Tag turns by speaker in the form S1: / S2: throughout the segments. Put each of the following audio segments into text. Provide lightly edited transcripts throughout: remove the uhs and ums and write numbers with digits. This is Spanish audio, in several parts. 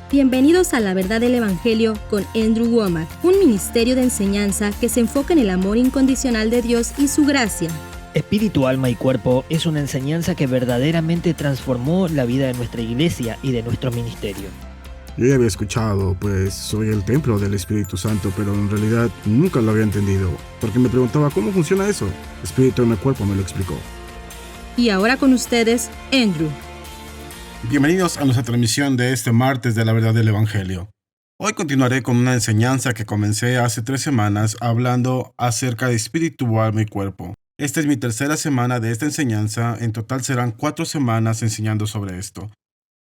S1: Bienvenidos a La Verdad del Evangelio con Andrew Wommack, un ministerio de enseñanza que se enfoca en el amor incondicional de Dios y su gracia.
S2: Espíritu, alma y cuerpo es una enseñanza que verdaderamente transformó la vida de nuestra iglesia y de nuestro ministerio.
S3: Yo ya había escuchado, pues soy el templo del Espíritu Santo, pero en realidad nunca lo había entendido, porque me preguntaba cómo funciona eso. Espíritu, alma y cuerpo me lo explicó.
S1: Y ahora con ustedes, Andrew.
S3: Bienvenidos a nuestra transmisión de este martes de la verdad del Evangelio. Hoy continuaré con una enseñanza que comencé hace 3 semanas hablando acerca de espíritu, alma y cuerpo. Esta es mi tercera semana de esta enseñanza, en total serán 4 semanas enseñando sobre esto.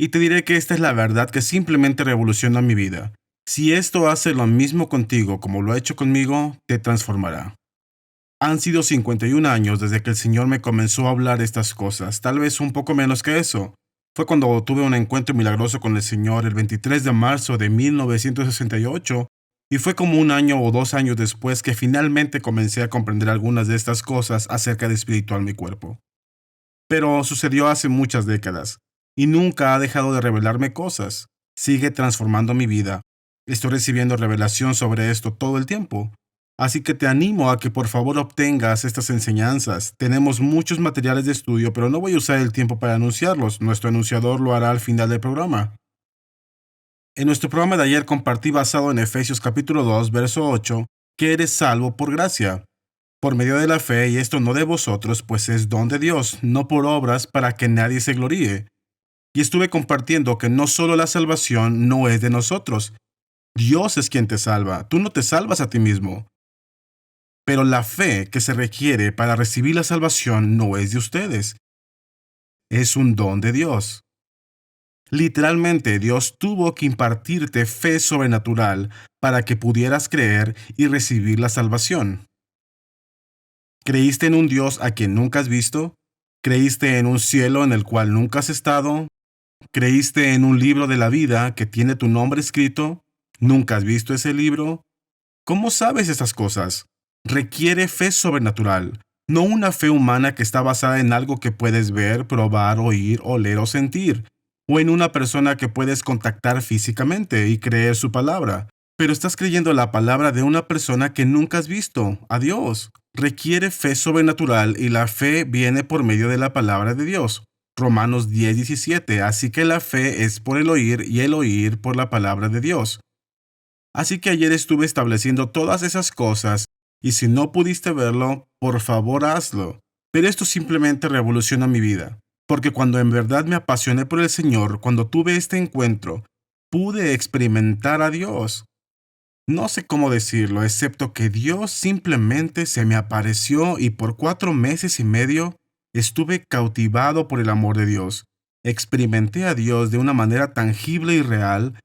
S3: Y te diré que esta es la verdad que simplemente revoluciona mi vida. Si esto hace lo mismo contigo como lo ha hecho conmigo, te transformará. Han sido 51 años desde que el Señor me comenzó a hablar estas cosas, tal vez un poco menos que eso. Fue cuando tuve un encuentro milagroso con el Señor el 23 de marzo de 1968, y fue como 1 año o 2 años después que finalmente comencé a comprender algunas de estas cosas acerca de espíritu, alma y cuerpo. Pero sucedió hace muchas décadas, y nunca ha dejado de revelarme cosas. Sigue transformando mi vida. Estoy recibiendo revelación sobre esto todo el tiempo. Así que te animo a que por favor obtengas estas enseñanzas. Tenemos muchos materiales de estudio, pero no voy a usar el tiempo para anunciarlos. Nuestro anunciador lo hará al final del programa. En nuestro programa de ayer compartí basado en Efesios capítulo 2, verso 8, que eres salvo por gracia, por medio de la fe, y esto no de vosotros, pues es don de Dios, no por obras para que nadie se gloríe. Y estuve compartiendo que no solo la salvación no es de nosotros. Dios es quien te salva. Tú no te salvas a ti mismo. Pero la fe que se requiere para recibir la salvación no es de ustedes. Es un don de Dios. Literalmente, Dios tuvo que impartirte fe sobrenatural para que pudieras creer y recibir la salvación. ¿Creíste en un Dios a quien nunca has visto? ¿Creíste en un cielo en el cual nunca has estado? ¿Creíste en un libro de la vida que tiene tu nombre escrito? ¿Nunca has visto ese libro? ¿Cómo sabes esas cosas? Requiere fe sobrenatural, no una fe humana que está basada en algo que puedes ver, probar, oír, oler o sentir, o en una persona que puedes contactar físicamente y creer su palabra. Pero estás creyendo la palabra de una persona que nunca has visto, a Dios. Requiere fe sobrenatural y la fe viene por medio de la palabra de Dios. Romanos 10:17, así que la fe es por el oír y el oír por la palabra de Dios. Así que ayer estuve estableciendo todas esas cosas, y si no pudiste verlo, por favor hazlo. Pero esto simplemente revoluciona mi vida, porque cuando en verdad me apasioné por el Señor, cuando tuve este encuentro, pude experimentar a Dios. No sé cómo decirlo, excepto que Dios simplemente se me apareció y por 4 meses y medio estuve cautivado por el amor de Dios. Experimenté a Dios de una manera tangible y real,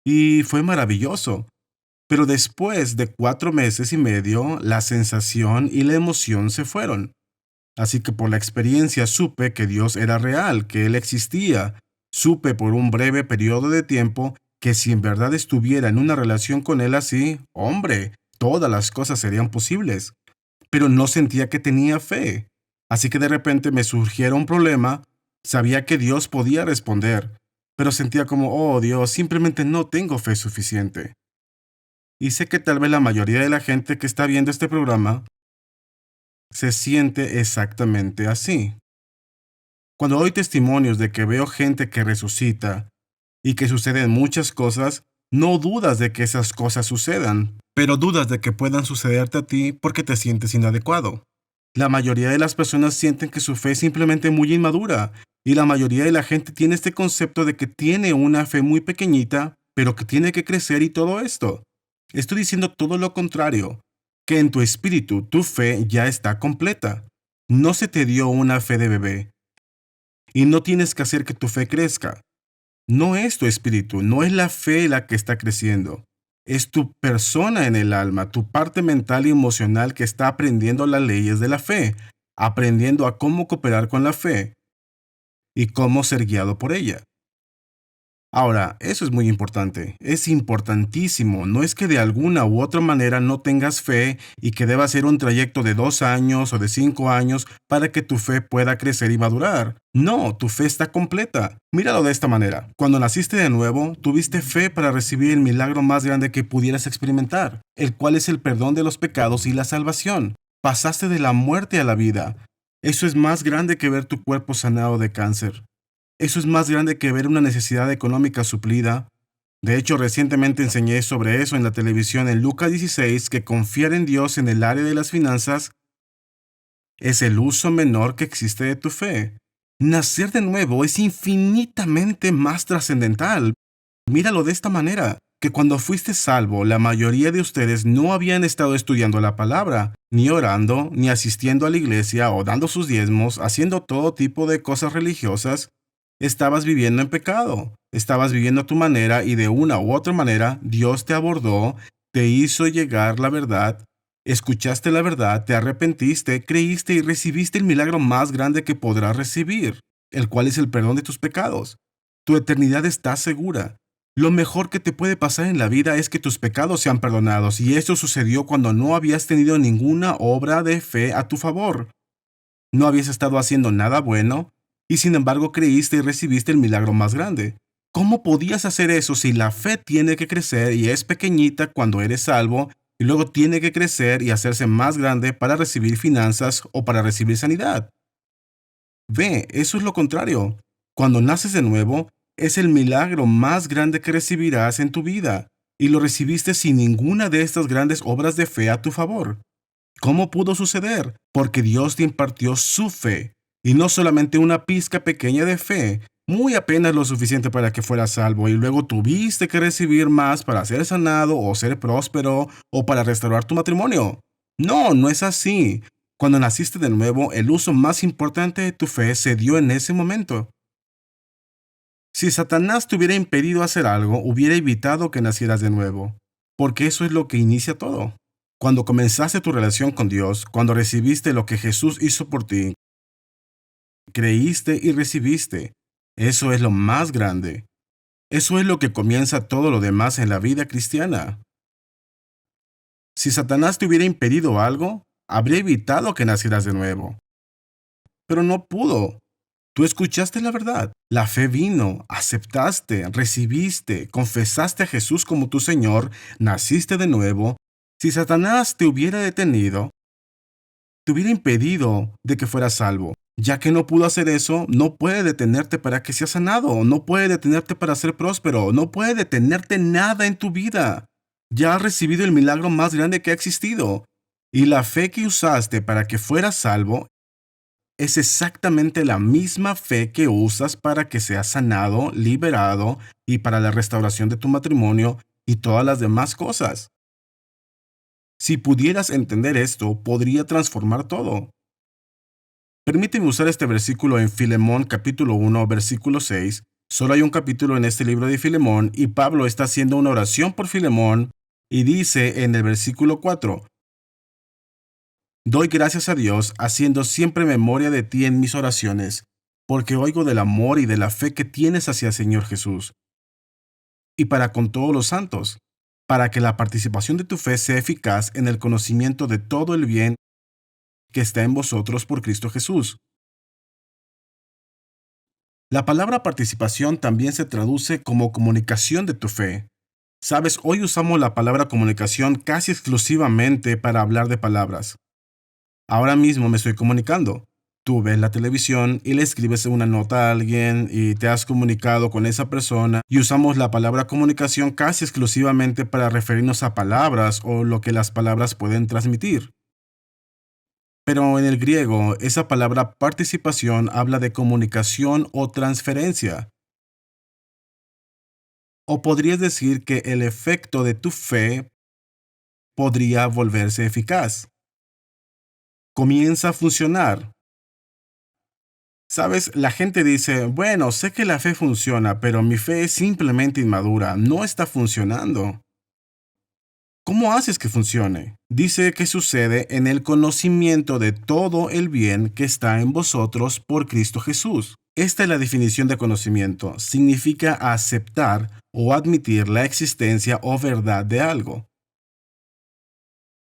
S3: y fue maravilloso. Pero después de 4 meses y medio, la sensación y la emoción se fueron. Así que por la experiencia supe que Dios era real, que Él existía. Supe por un breve periodo de tiempo que si en verdad estuviera en una relación con Él así, hombre, todas las cosas serían posibles. Pero no sentía que tenía fe. Así que de repente me surgiera un problema. Sabía que Dios podía responder, pero sentía como, oh Dios, simplemente no tengo fe suficiente. Y sé que tal vez la mayoría de la gente que está viendo este programa se siente exactamente así. Cuando doy testimonios de que veo gente que resucita y que suceden muchas cosas, no dudas de que esas cosas sucedan, pero dudas de que puedan sucederte a ti porque te sientes inadecuado. La mayoría de las personas sienten que su fe es simplemente muy inmadura, y la mayoría de la gente tiene este concepto de que tiene una fe muy pequeñita, pero que tiene que crecer y todo esto. Estoy diciendo todo lo contrario, que en tu espíritu tu fe ya está completa. No se te dio una fe de bebé, y no tienes que hacer que tu fe crezca. No es tu espíritu, no es la fe la que está creciendo. Es tu persona en el alma, tu parte mental y emocional que está aprendiendo las leyes de la fe, aprendiendo a cómo cooperar con la fe y cómo ser guiado por ella. Ahora, eso es muy importante, es importantísimo. No es que de alguna u otra manera no tengas fe y que deba ser un trayecto de 2 años o de 5 años para que tu fe pueda crecer y madurar. No, tu fe está completa. Míralo de esta manera. Cuando naciste de nuevo, tuviste fe para recibir el milagro más grande que pudieras experimentar, el cual es el perdón de los pecados y la salvación. Pasaste de la muerte a la vida. Eso es más grande que ver tu cuerpo sanado de cáncer. Eso es más grande que ver una necesidad económica suplida. De hecho, recientemente enseñé sobre eso en la televisión en Lucas 16, que confiar en Dios en el área de las finanzas es el uso menor que existe de tu fe. Nacer de nuevo es infinitamente más trascendental. Míralo de esta manera, que cuando fuiste salvo, la mayoría de ustedes no habían estado estudiando la palabra, ni orando, ni asistiendo a la iglesia o dando sus diezmos, haciendo todo tipo de cosas religiosas. Estabas viviendo en pecado, estabas viviendo a tu manera y de una u otra manera Dios te abordó, te hizo llegar la verdad, escuchaste la verdad, te arrepentiste, creíste y recibiste el milagro más grande que podrás recibir, el cual es el perdón de tus pecados. Tu eternidad está segura. Lo mejor que te puede pasar en la vida es que tus pecados sean perdonados, y eso sucedió cuando no habías tenido ninguna obra de fe a tu favor. No habías estado haciendo nada bueno, y sin embargo creíste y recibiste el milagro más grande. ¿Cómo podías hacer eso si la fe tiene que crecer y es pequeñita cuando eres salvo, y luego tiene que crecer y hacerse más grande para recibir finanzas o para recibir sanidad? Ve, eso es lo contrario. Cuando naces de nuevo, es el milagro más grande que recibirás en tu vida, y lo recibiste sin ninguna de estas grandes obras de fe a tu favor. ¿Cómo pudo suceder? Porque Dios te impartió su fe, y no solamente una pizca pequeña de fe, muy apenas lo suficiente para que fueras salvo, y luego tuviste que recibir más para ser sanado o ser próspero o para restaurar tu matrimonio. No, no es así. Cuando naciste de nuevo, el uso más importante de tu fe se dio en ese momento. Si Satanás te hubiera impedido hacer algo, hubiera evitado que nacieras de nuevo, porque eso es lo que inicia todo. Cuando comenzaste tu relación con Dios, cuando recibiste lo que Jesús hizo por ti, creíste y recibiste. Eso es lo más grande. Eso es lo que comienza todo lo demás en la vida cristiana. Si Satanás te hubiera impedido algo, habría evitado que nacieras de nuevo. Pero no pudo. Tú escuchaste la verdad. La fe vino, aceptaste, recibiste, confesaste a Jesús como tu Señor, naciste de nuevo. Si Satanás te hubiera detenido, te hubiera impedido de que fueras salvo. Ya que no pudo hacer eso, no puede detenerte para que seas sanado, no puede detenerte para ser próspero, no puede detenerte nada en tu vida. Ya has recibido el milagro más grande que ha existido. Y la fe que usaste para que fueras salvo es exactamente la misma fe que usas para que seas sanado, liberado y para la restauración de tu matrimonio y todas las demás cosas. Si pudieras entender esto, podría transformar todo. Permíteme usar este versículo en Filemón capítulo 1, versículo 6. Solo hay un capítulo en este libro de Filemón y Pablo está haciendo una oración por Filemón y dice en el versículo 4: Doy gracias a Dios, haciendo siempre memoria de ti en mis oraciones, porque oigo del amor y de la fe que tienes hacia el Señor Jesús, y para con todos los santos, para que la participación de tu fe sea eficaz en el conocimiento de todo el bien que está en vosotros por Cristo Jesús. La palabra participación también se traduce como comunicación de tu fe. Sabes, hoy usamos la palabra comunicación casi exclusivamente para hablar de palabras. Ahora mismo me estoy comunicando. Tú ves la televisión y le escribes una nota a alguien y te has comunicado con esa persona, y usamos la palabra comunicación casi exclusivamente para referirnos a palabras o lo que las palabras pueden transmitir. Pero en el griego, esa palabra participación habla de comunicación o transferencia. O podrías decir que el efecto de tu fe podría volverse eficaz. Comienza a funcionar. Sabes, la gente dice, bueno, sé que la fe funciona, pero mi fe es simplemente inmadura, no está funcionando. ¿Cómo haces que funcione? Dice que sucede en el conocimiento de todo el bien que está en vosotros por Cristo Jesús. Esta es la definición de conocimiento. Significa aceptar o admitir la existencia o verdad de algo.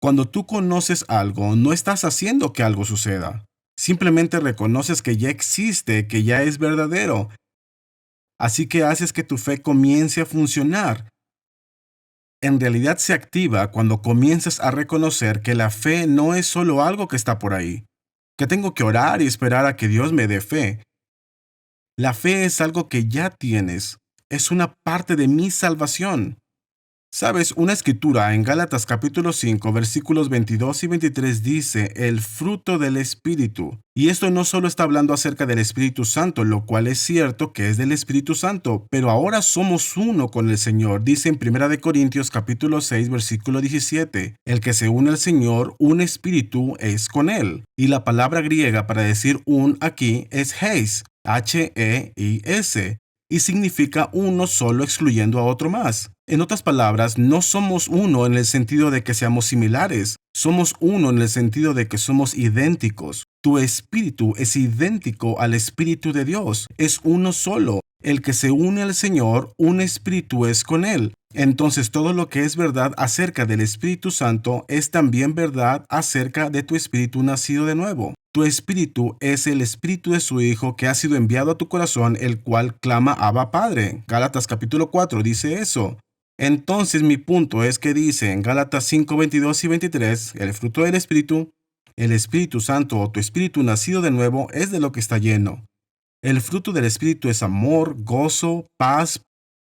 S3: Cuando tú conoces algo, no estás haciendo que algo suceda. Simplemente reconoces que ya existe, que ya es verdadero. Así que haces que tu fe comience a funcionar. En realidad se activa cuando comienzas a reconocer que la fe no es solo algo que está por ahí, que tengo que orar y esperar a que Dios me dé fe. La fe es algo que ya tienes, es una parte de mi salvación. Sabes, una escritura en Gálatas capítulo 5 versículos 22 y 23 dice el fruto del Espíritu. Y esto no solo está hablando acerca del Espíritu Santo, lo cual es cierto que es del Espíritu Santo, pero ahora somos uno con el Señor. Dice en 1 Corintios capítulo 6 versículo 17, el que se une al Señor, un espíritu es con él. Y la palabra griega para decir un aquí es heis, H-E-I-S. Y significa uno solo excluyendo a otro más. En otras palabras, no somos uno en el sentido de que seamos similares, somos uno en el sentido de que somos idénticos. Tu espíritu es idéntico al Espíritu de Dios, es uno solo. El que se une al Señor, un espíritu es con él. Entonces todo lo que es verdad acerca del Espíritu Santo es también verdad acerca de tu espíritu nacido de nuevo. Tu espíritu es el espíritu de su Hijo que ha sido enviado a tu corazón, el cual clama Abba Padre. Gálatas capítulo 4 dice eso. Entonces mi punto es que dice en Gálatas 5, 22 y 23, el fruto del Espíritu, el Espíritu Santo o tu espíritu nacido de nuevo es de lo que está lleno. El fruto del Espíritu es amor, gozo, paz,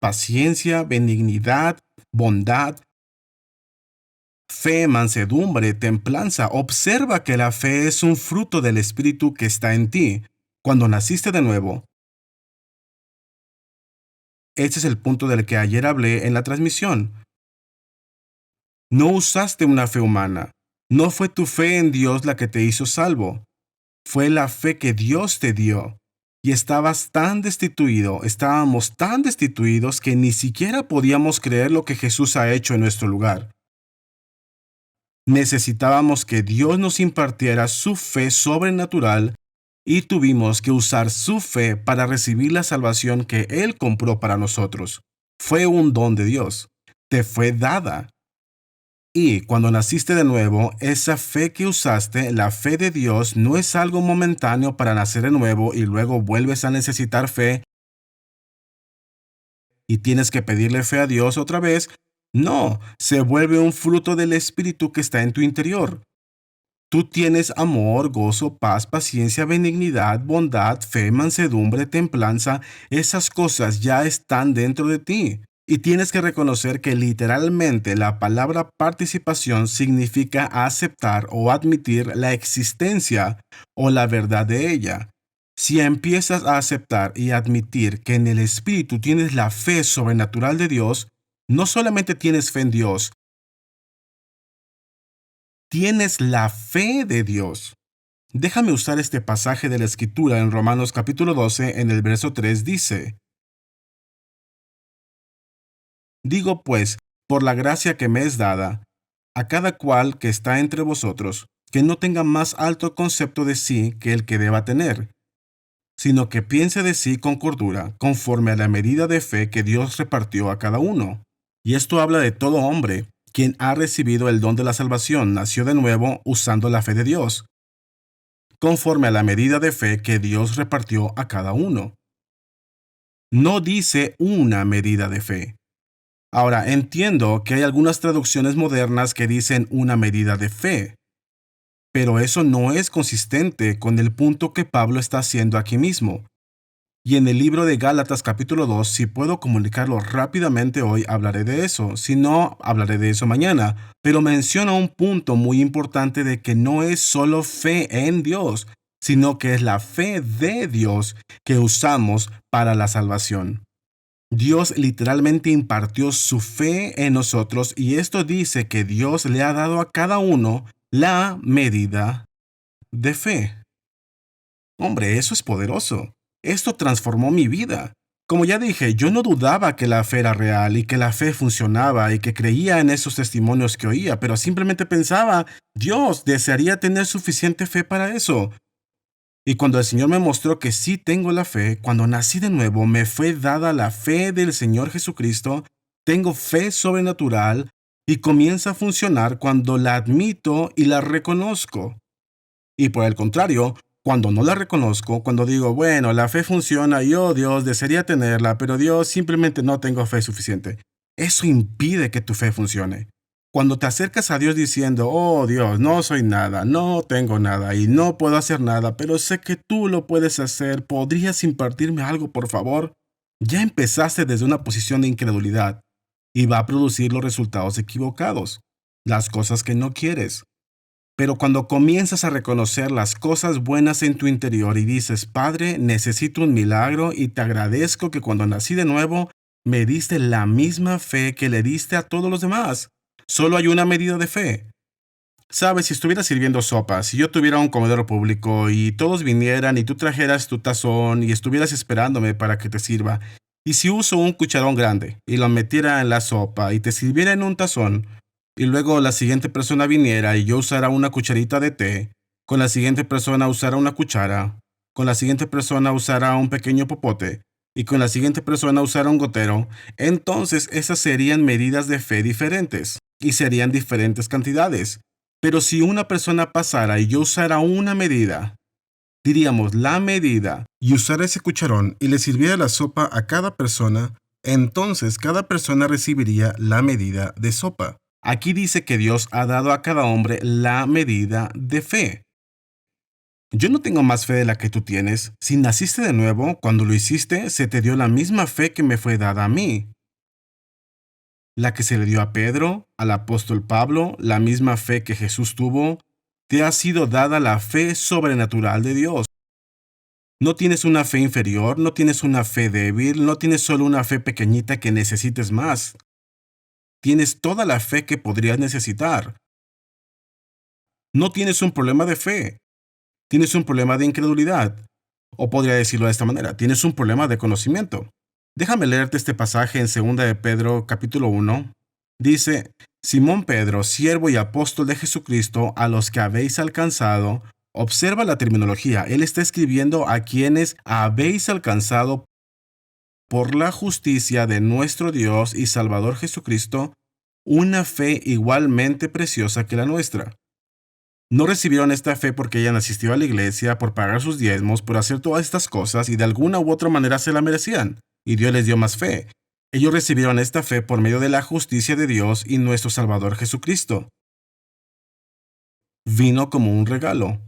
S3: paciencia, benignidad, bondad, fe, mansedumbre, templanza. Observa que la fe es un fruto del Espíritu que está en ti. Cuando naciste de nuevo, este es el punto del que ayer hablé en la transmisión. No usaste una fe humana. No fue tu fe en Dios la que te hizo salvo. Fue la fe que Dios te dio. Y estábamos tan destituidos que ni siquiera podíamos creer lo que Jesús ha hecho en nuestro lugar. Necesitábamos que Dios nos impartiera su fe sobrenatural y tuvimos que usar su fe para recibir la salvación que Él compró para nosotros. Fue un don de Dios. Te fue dada. Y cuando naciste de nuevo, esa fe que usaste, la fe de Dios, no es algo momentáneo para nacer de nuevo y luego vuelves a necesitar fe y tienes que pedirle fe a Dios otra vez. No, se vuelve un fruto del Espíritu que está en tu interior. Tú tienes amor, gozo, paz, paciencia, benignidad, bondad, fe, mansedumbre, templanza. Esas cosas ya están dentro de ti. Y tienes que reconocer que literalmente la palabra participación significa aceptar o admitir la existencia o la verdad de ella. Si empiezas a aceptar y admitir que en el Espíritu tienes la fe sobrenatural de Dios, no solamente tienes fe en Dios, tienes la fe de Dios. Déjame usar este pasaje de la Escritura en Romanos capítulo 12, en el verso 3 dice: Digo pues, por la gracia que me es dada, a cada cual que está entre vosotros, que no tenga más alto concepto de sí que el que deba tener, sino que piense de sí con cordura, conforme a la medida de fe que Dios repartió a cada uno. Y esto habla de todo hombre, quien ha recibido el don de la salvación, nació de nuevo usando la fe de Dios, conforme a la medida de fe que Dios repartió a cada uno. No dice una medida de fe. Ahora, entiendo que hay algunas traducciones modernas que dicen una medida de fe, pero eso no es consistente con el punto que Pablo está haciendo aquí mismo. Y en el libro de Gálatas capítulo 2, si puedo comunicarlo rápidamente hoy, hablaré de eso. Si no, hablaré de eso mañana. Pero menciona un punto muy importante de que no es solo fe en Dios, sino que es la fe de Dios que usamos para la salvación. Dios literalmente impartió su fe en nosotros y esto dice que Dios le ha dado a cada uno la medida de fe. Hombre, eso es poderoso. Esto transformó mi vida. Como ya dije, yo no dudaba que la fe era real y que la fe funcionaba y que creía en esos testimonios que oía, pero simplemente pensaba, Dios, desearía tener suficiente fe para eso. Y cuando el Señor me mostró que sí tengo la fe, cuando nací de nuevo, me fue dada la fe del Señor Jesucristo, tengo fe sobrenatural y comienza a funcionar cuando la admito y la reconozco. Y por el contrario, cuando no la reconozco, cuando digo, bueno, la fe funciona y oh Dios, desearía tenerla, pero Dios, simplemente no tengo fe suficiente. Eso impide que tu fe funcione. Cuando te acercas a Dios diciendo, oh Dios, no soy nada, no tengo nada y no puedo hacer nada, pero sé que tú lo puedes hacer, ¿podrías impartirme algo, por favor? Ya empezaste desde una posición de incredulidad y va a producir los resultados equivocados, las cosas que no quieres. Pero cuando comienzas a reconocer las cosas buenas en tu interior y dices, Padre, necesito un milagro y te agradezco que cuando nací de nuevo, me diste la misma fe que le diste a todos los demás. Solo hay una medida de fe. Sabes, si estuvieras sirviendo sopa, si yo tuviera un comedor público y todos vinieran y tú trajeras tu tazón y estuvieras esperándome para que te sirva, y si uso un cucharón grande y lo metiera en la sopa y te sirviera en un tazón, y luego la siguiente persona viniera y yo usara una cucharita de té, con la siguiente persona usara una cuchara, con la siguiente persona usara un pequeño popote, y con la siguiente persona usara un gotero, entonces esas serían medidas de fe diferentes y serían diferentes cantidades. Pero si una persona pasara y yo usara una medida, diríamos la medida, y usara ese cucharón y le sirviera la sopa a cada persona, entonces cada persona recibiría la medida de sopa. Aquí dice que Dios ha dado a cada hombre la medida de fe. Yo no tengo más fe de la que tú tienes. Si naciste de nuevo, cuando lo hiciste, se te dio la misma fe que me fue dada a mí. La que se le dio a Pedro, al apóstol Pablo, la misma fe que Jesús tuvo, te ha sido dada la fe sobrenatural de Dios. No tienes una fe inferior, no tienes una fe débil, no tienes solo una fe pequeñita que necesites más. Tienes toda la fe que podrías necesitar. No tienes un problema de fe. Tienes un problema de incredulidad. O podría decirlo de esta manera, tienes un problema de conocimiento. Déjame leerte este pasaje en 2 de Pedro, capítulo 1. Dice, Simón Pedro, siervo y apóstol de Jesucristo, a los que habéis alcanzado. Observa la terminología. Él está escribiendo a quienes habéis alcanzado por la justicia de nuestro Dios y Salvador Jesucristo, una fe igualmente preciosa que la nuestra. No recibieron esta fe porque hayan asistido a la iglesia, por pagar sus diezmos, por hacer todas estas cosas y de alguna u otra manera se la merecían, y Dios les dio más fe. Ellos recibieron esta fe por medio de la justicia de Dios y nuestro Salvador Jesucristo. Vino como un regalo.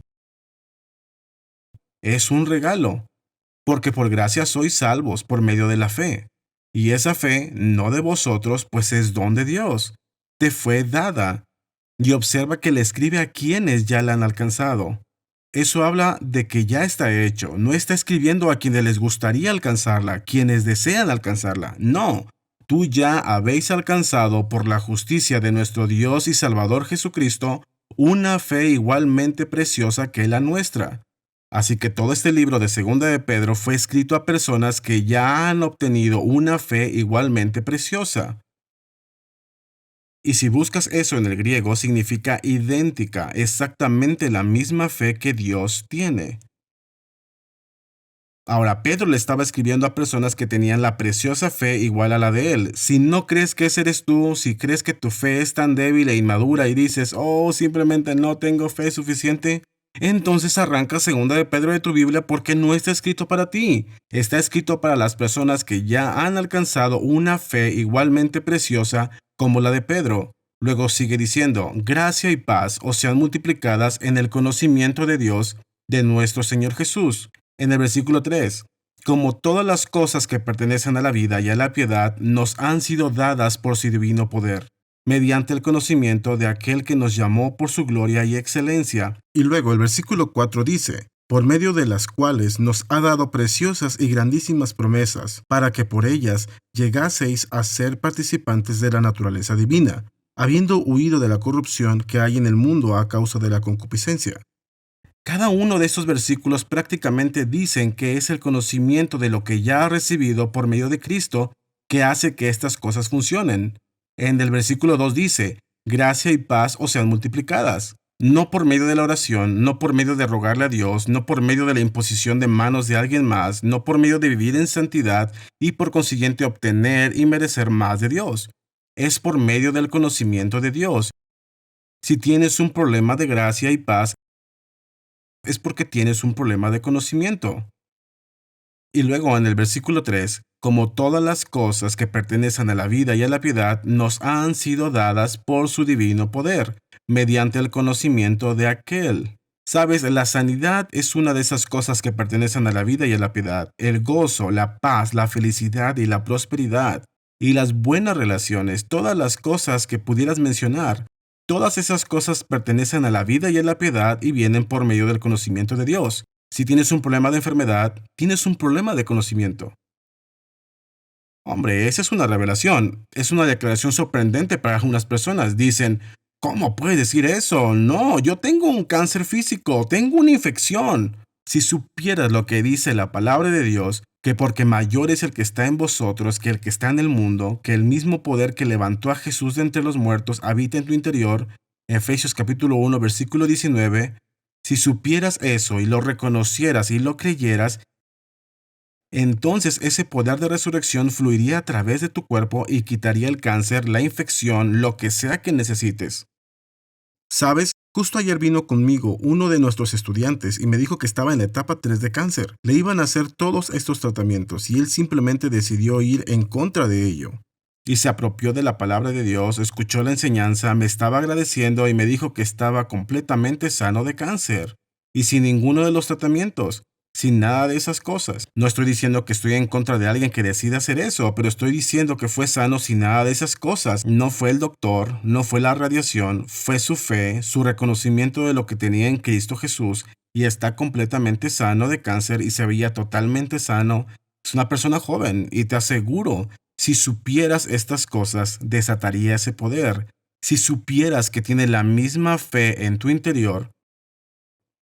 S3: Es un regalo, porque por gracia sois salvos por medio de la fe. Y esa fe, no de vosotros, pues es don de Dios. Te fue dada. Y observa que le escribe a quienes ya la han alcanzado. Eso habla de que ya está hecho. No está escribiendo a quienes les gustaría alcanzarla, quienes desean alcanzarla. No, tú ya habéis alcanzado por la justicia de nuestro Dios y Salvador Jesucristo una fe igualmente preciosa que la nuestra. Así que todo este libro de 2 de Pedro fue escrito a personas que ya han obtenido una fe igualmente preciosa. Y si buscas eso en el griego, significa idéntica, exactamente la misma fe que Dios tiene. Ahora, Pedro le estaba escribiendo a personas que tenían la preciosa fe igual a la de él. Si no crees que ese eres tú, si crees que tu fe es tan débil e inmadura y dices, oh, simplemente no tengo fe suficiente, entonces arranca 2 de Pedro de tu Biblia porque no está escrito para ti. Está escrito para las personas que ya han alcanzado una fe igualmente preciosa como la de Pedro. Luego sigue diciendo, gracia y paz os sean multiplicadas en el conocimiento de Dios, de nuestro Señor Jesús. En el versículo 3, como todas las cosas que pertenecen a la vida y a la piedad nos han sido dadas por su divino poder, mediante el conocimiento de aquel que nos llamó por su gloria y excelencia. Y luego el versículo 4 dice, por medio de las cuales nos ha dado preciosas y grandísimas promesas, para que por ellas llegaseis a ser participantes de la naturaleza divina, habiendo huido de la corrupción que hay en el mundo a causa de la concupiscencia. Cada uno de estos versículos prácticamente dicen que es el conocimiento de lo que ya ha recibido por medio de Cristo que hace que estas cosas funcionen. En el versículo 2 dice, gracia y paz os sean multiplicadas. No por medio de la oración, no por medio de rogarle a Dios, no por medio de la imposición de manos de alguien más, no por medio de vivir en santidad y por consiguiente obtener y merecer más de Dios. Es por medio del conocimiento de Dios. Si tienes un problema de gracia y paz, es porque tienes un problema de conocimiento. Y luego en el versículo 3, como todas las cosas que pertenecen a la vida y a la piedad nos han sido dadas por su divino poder, mediante el conocimiento de aquel. Sabes, la sanidad es una de esas cosas que pertenecen a la vida y a la piedad. El gozo, la paz, la felicidad y la prosperidad. Y las buenas relaciones, todas las cosas que pudieras mencionar. Todas esas cosas pertenecen a la vida y a la piedad y vienen por medio del conocimiento de Dios. Si tienes un problema de enfermedad, tienes un problema de conocimiento. Hombre, esa es una revelación. Es una declaración sorprendente para algunas personas. Dicen, ¿cómo puedes decir eso? No, yo tengo un cáncer físico, tengo una infección. Si supieras lo que dice la palabra de Dios, que porque mayor es el que está en vosotros que el que está en el mundo, que el mismo poder que levantó a Jesús de entre los muertos habita en tu interior, Efesios capítulo 1, versículo 19, si supieras eso y lo reconocieras y lo creyeras, entonces ese poder de resurrección fluiría a través de tu cuerpo y quitaría el cáncer, la infección, lo que sea que necesites. ¿Sabes? Justo ayer vino conmigo uno de nuestros estudiantes y me dijo que estaba en la etapa 3 de cáncer. Le iban a hacer todos estos tratamientos y él simplemente decidió ir en contra de ello. Y se apropió de la palabra de Dios, escuchó la enseñanza, me estaba agradeciendo y me dijo que estaba completamente sano de cáncer. Y sin ninguno de los tratamientos, sin nada de esas cosas. No estoy diciendo que estoy en contra de alguien que decida hacer eso, pero estoy diciendo que fue sano sin nada de esas cosas. No fue el doctor, no fue la radiación, fue su fe, su reconocimiento de lo que tenía en Cristo Jesús y está completamente sano de cáncer y se veía totalmente sano. Es una persona joven y te aseguro, si supieras estas cosas, desataría ese poder. Si supieras que tiene la misma fe en tu interior,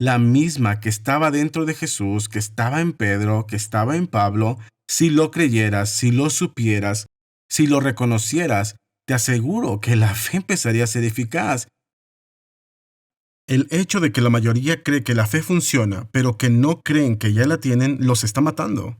S3: la misma que estaba dentro de Jesús, que estaba en Pedro, que estaba en Pablo, si lo creyeras, si lo supieras, si lo reconocieras, te aseguro que la fe empezaría a ser eficaz. El hecho de que la mayoría cree que la fe funciona, pero que no creen que ya la tienen, los está matando.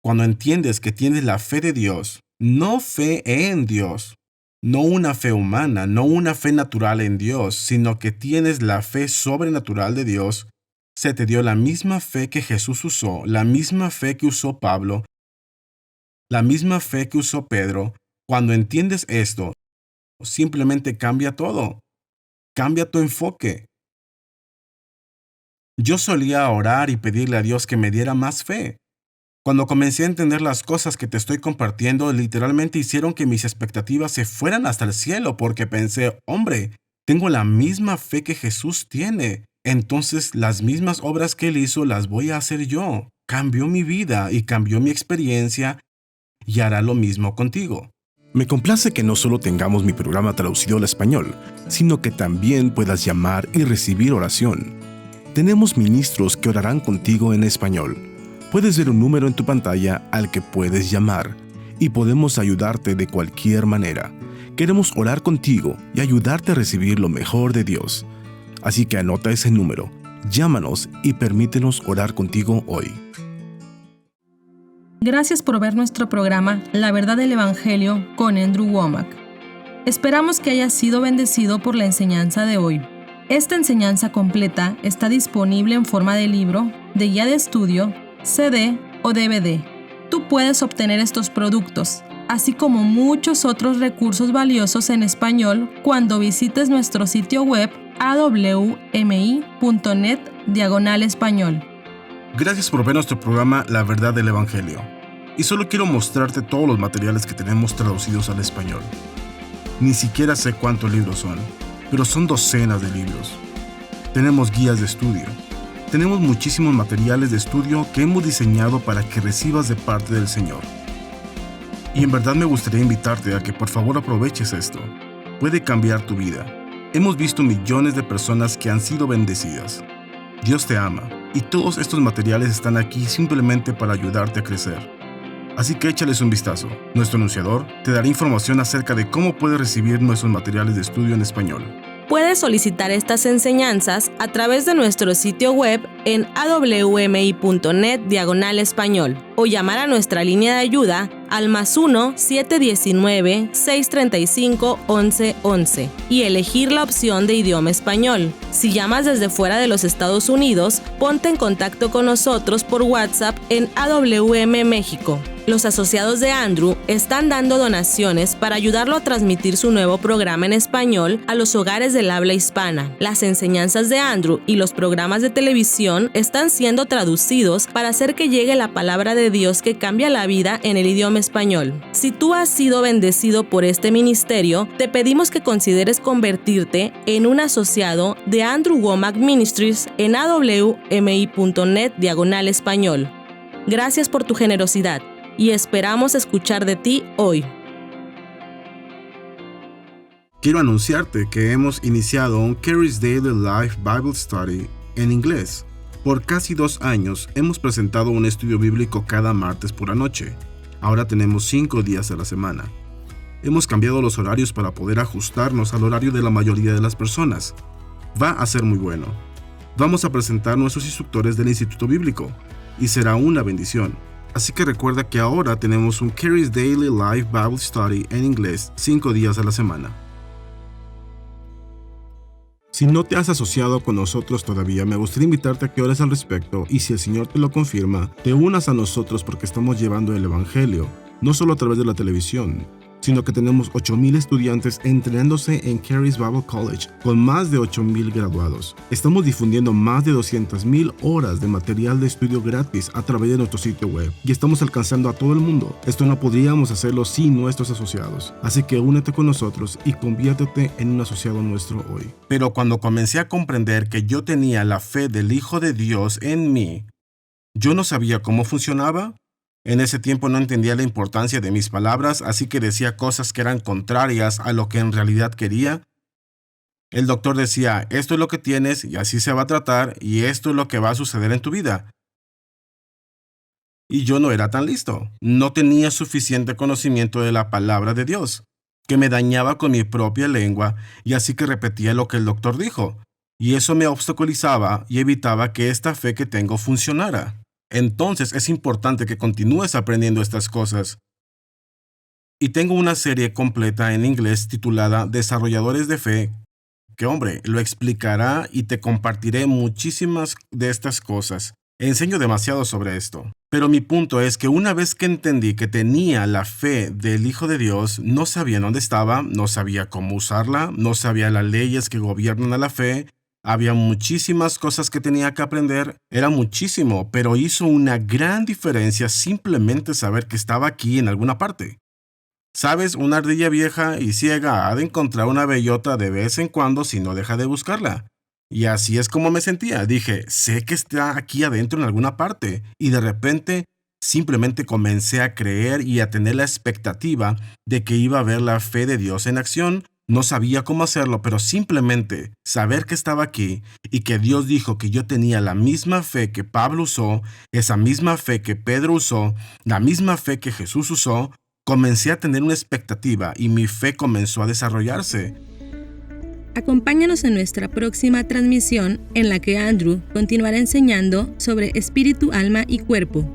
S3: Cuando entiendes que tienes la fe de Dios, no fe en Dios, no una fe humana, no una fe natural en Dios, sino que tienes la fe sobrenatural de Dios, se te dio la misma fe que Jesús usó, la misma fe que usó Pablo, la misma fe que usó Pedro. Cuando entiendes esto, simplemente cambia todo. Cambia tu enfoque. Yo solía orar y pedirle a Dios que me diera más fe. Cuando comencé a entender las cosas que te estoy compartiendo, literalmente hicieron que mis expectativas se fueran hasta el cielo porque pensé, hombre, tengo la misma fe que Jesús tiene. Entonces las mismas obras que Él hizo las voy a hacer yo. Cambió mi vida y cambió mi experiencia y hará lo mismo contigo.
S4: Me complace que no solo tengamos mi programa traducido al español, sino que también puedas llamar y recibir oración. Tenemos ministros que orarán contigo en español. Puedes ver un número en tu pantalla al que puedes llamar y podemos ayudarte de cualquier manera. Queremos orar contigo y ayudarte a recibir lo mejor de Dios. Así que anota ese número, llámanos y permítenos orar contigo hoy.
S1: Gracias por ver nuestro programa La Verdad del Evangelio con Andrew Wommack. Esperamos que hayas sido bendecido por la enseñanza de hoy. Esta enseñanza completa está disponible en forma de libro, de guía de estudio, CD o DVD. Tú puedes obtener estos productos, así como muchos otros recursos valiosos en español cuando visites nuestro sitio web awmi.net/español.
S3: Gracias por ver nuestro programa La Verdad del Evangelio. Y solo quiero mostrarte todos los materiales que tenemos traducidos al español. Ni siquiera sé cuántos libros son, pero son docenas de libros. Tenemos guías de estudio. Tenemos muchísimos materiales de estudio que hemos diseñado para que recibas de parte del Señor. Y en verdad me gustaría invitarte a que por favor aproveches esto. Puede cambiar tu vida. Hemos visto millones de personas que han sido bendecidas. Dios te ama y todos estos materiales están aquí simplemente para ayudarte a crecer. Así que échales un vistazo. Nuestro anunciador te dará información acerca de cómo puedes recibir nuestros materiales de estudio en español.
S1: Puedes Puedes solicitar estas enseñanzas a través de nuestro sitio web en awmi.net/español o llamar a nuestra línea de ayuda al +1 719 635 1111 y elegir la opción de idioma español. Si llamas desde fuera de los Estados Unidos, ponte en contacto con nosotros por WhatsApp en AWM México. Los asociados de Andrew están dando donaciones para ayudarlo a transmitir su nuevo programa en español a los hogares del habla hispana. Las enseñanzas de Andrew y los programas de televisión están siendo traducidos para hacer que llegue la palabra de Dios que cambia la vida en el idioma español. Si tú has sido bendecido por este ministerio, te pedimos que consideres convertirte en un asociado de Andrew Wommack Ministries en awmi.net/español. Gracias por tu generosidad y esperamos escuchar de ti hoy.
S3: Quiero anunciarte que hemos iniciado un Carey's Daily Life Bible Study en inglés. Por casi 2 años hemos presentado un estudio bíblico cada martes por la noche. Ahora tenemos 5 días a la semana. Hemos cambiado los horarios para poder ajustarnos al horario de la mayoría de las personas. Va a ser muy bueno. Vamos a presentar nuestros instructores del Instituto Bíblico y será una bendición. Así que recuerda que ahora tenemos un Carey's Daily Life Bible Study en inglés 5 días a la semana. Si no te has asociado con nosotros todavía, me gustaría invitarte a que ores al respecto y si el Señor te lo confirma, te unas a nosotros porque estamos llevando el Evangelio, no solo a través de la televisión, sino que tenemos 8,000 estudiantes entrenándose en Carey's Bible College con más de 8,000 graduados. Estamos difundiendo más de 200,000 horas de material de estudio gratis a través de nuestro sitio web y estamos alcanzando a todo el mundo. Esto no podríamos hacerlo sin nuestros asociados. Así que únete con nosotros y conviértete en un asociado nuestro hoy. Pero cuando comencé a comprender que yo tenía la fe del Hijo de Dios en mí, yo no sabía cómo funcionaba. En ese tiempo no entendía la importancia de mis palabras, así que decía cosas que eran contrarias a lo que en realidad quería. El doctor decía, esto es lo que tienes y así se va a tratar y esto es lo que va a suceder en tu vida. Y yo no era tan listo. No tenía suficiente conocimiento de la palabra de Dios, que me dañaba con mi propia lengua y así que repetía lo que el doctor dijo. Y eso me obstaculizaba y evitaba que esta fe que tengo funcionara. Entonces es importante que continúes aprendiendo estas cosas. Y tengo una serie completa en inglés titulada Desarrolladores de Fe, que lo explicará y te compartiré muchísimas de estas cosas. Enseño demasiado sobre esto. Pero mi punto es que una vez que entendí que tenía la fe del Hijo de Dios, no sabía dónde estaba, no sabía cómo usarla, no sabía las leyes que gobiernan a la fe. Había muchísimas cosas que tenía que aprender, era muchísimo, pero hizo una gran diferencia simplemente saber que estaba aquí en alguna parte. ¿Sabes? Una ardilla vieja y ciega ha de encontrar una bellota de vez en cuando si no deja de buscarla. Y así es como me sentía. Dije, sé que está aquí adentro en alguna parte. Y de repente, simplemente comencé a creer y a tener la expectativa de que iba a ver la fe de Dios en acción. No sabía cómo hacerlo, pero simplemente saber que estaba aquí y que Dios dijo que yo tenía la misma fe que Pablo usó, esa misma fe que Pedro usó, la misma fe que Jesús usó, comencé a tener una expectativa y mi fe comenzó a desarrollarse.
S1: Acompáñanos en nuestra próxima transmisión en la que Andrew continuará enseñando sobre espíritu, alma y cuerpo.